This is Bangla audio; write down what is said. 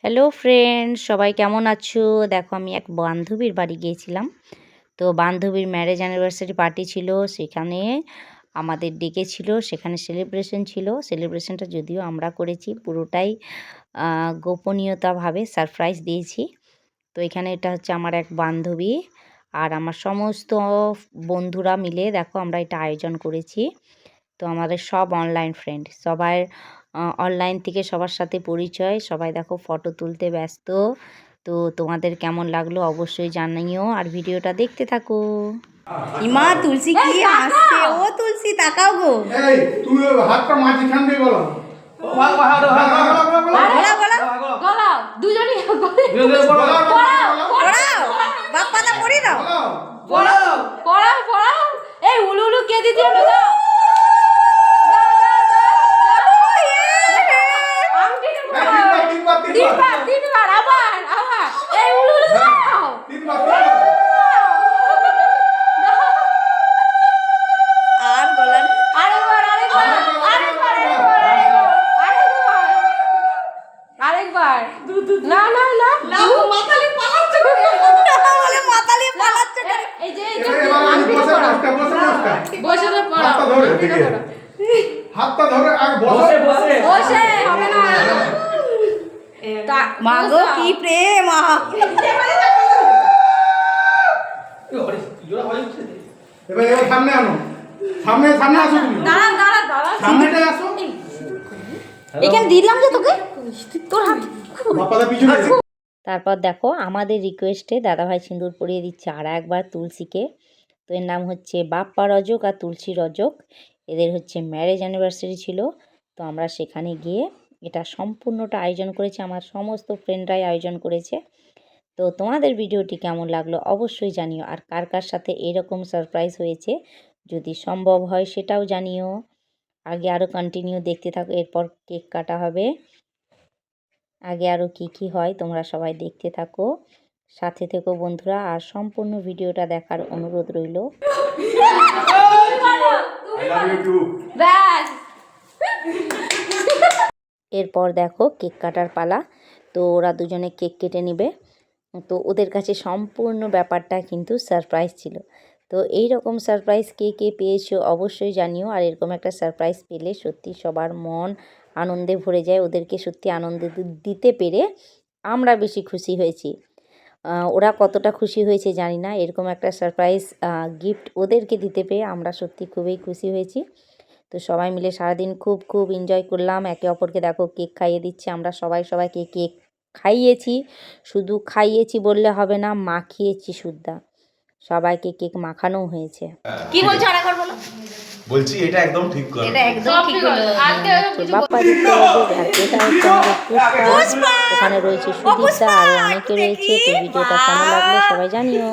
হ্যালো ফ্রেন্ড, সবাই কেমন আছো? দেখো আমি এক বান্ধবীর বাড়ি গিয়েছিলাম। তো বান্ধবীর ম্যারেজ অ্যানিভার্সারি পার্টি ছিল, সেখানে আমাদের ডেকেছিল, সেখানে সেলিব্রেশন ছিল। সেলিব্রেশনটা যদিও আমরা করেছি, পুরোটাই গোপনীয়তাভাবে সারপ্রাইজ দিয়েছি। তো এখানে এটা হচ্ছে আমার এক বান্ধবী আর আমার সমস্ত বন্ধুরা মিলে দেখো আমরা এটা আয়োজন করেছি। তো আমাদের সব অনলাইন ফ্রেন্ড, সবাই অনলাইন থেকে সবার সাথে পরিচয়, সবাই দেখো ফটো তুলতে ব্যস্ত। তো তোমাদের কেমন লাগলো অবশ্যই জানিও আর ভিডিওটা দেখতে থাকো। ইমা তুলসী কি আসছে, ও তুলসী তাকাও গো। এই তুমি হাতটা মাঝখান দিয়ে বলো। বলো দুজনই বাপ্পা না পড়ি দাও, পড়াও এই উলু উলু কে দিদি আমি দাও তিনবার আবার এই উলু উলু দাও আর বলেন আরেকবার না না না মাতালি পালাচ্ছে বলে মাতালি পালাচ্ছে এই যে বসে তো পড়ো হাতটা ধরে আগে বসে বসে হবে না মা গো কি প্রেম এবার সামনে আনো, সামনে আসো তুমি, দাঁড়া সামনেটাই আসো। এখানে দিলাম যে তোকে তোর হাত বাপাদা পিছনে। তারপর দেখো আমাদের রিকোয়েস্টে দাদাভাই সিঁদুর পরিয়ে দিচ্ছে আর একবার তুলসীকে। তো এর নাম হচ্ছে বাপ্পা রজক আর তুলসী রজক। এদের হচ্ছে ম্যারেজ অ্যানিভার্সারি ছিল। তো আমরা সেখানে গিয়ে এটা সম্পূর্ণটা আয়োজন করেছি, আমার সমস্ত ফ্রেন্ডরাই আয়োজন করেছে। তো তোমাদের ভিডিওটি কেমন লাগলো অবশ্যই জানিও, আর কার কার সাথে এরকম সারপ্রাইজ হয়েছে যদি সম্ভব হয় সেটাও জানিও। আগে আরও কন্টিনিউ দেখতে থাকো, এরপর কেক কাটা হবে। আগে আরও কি হয় তোমরা সবাই দেখতে থাকো, সাথে থেকো বন্ধুরা, আর সম্পূর্ণ ভিডিওটা দেখার অনুরোধ রইল। এরপর দেখো কেক কাটার পালা। তো ওরা দুজনে কেক কেটে নেবে। তো ওদের কাছে সম্পূর্ণ ব্যাপারটা কিন্তু সারপ্রাইজ ছিল। তো এই রকম সারপ্রাইজ কে কে পেয়েছো অবশ্যই জানিও, আর এরকম একটা সারপ্রাইজ পেলে সত্যি সবার মন আনন্দে ভরে যায়। ওদেরকে সত্যি আনন্দ দিতে পেরে আমরা বেশি খুশি হয়েছি। ওরা কতটা খুশি হয়েছে জানি না, এরকম একটা সারপ্রাইজ গিফট ওদেরকে দিতে পেরে আমরা সত্যি খুবই খুশি হয়েছি। তো সবাই মিলে সারাদিন খুব এনজয় করলাম। একে অপরকে দেখো কেক খাইয়ে দিচ্ছে, আমরা সবাইকে কেক খাইয়েছি। শুধু খাইয়েছি বললে হবে না, মাখিয়েছি সুদ্ধা, সবাইকে কেক মাখানো হয়েছে। কি বলছো আরেকবার বলো। বলছি এটা একদম ঠিক করো, এটা একদম ঠিক হলো। বাপ্পা দিতে হবে, আর এটা হচ্ছে আমাদের পুষ্পা। ওখানে রয়েছে সুদীপদা, আরও অনেকে রয়েছে। তো ভিডিওটা কেমন লাগলো সবাই জানিও।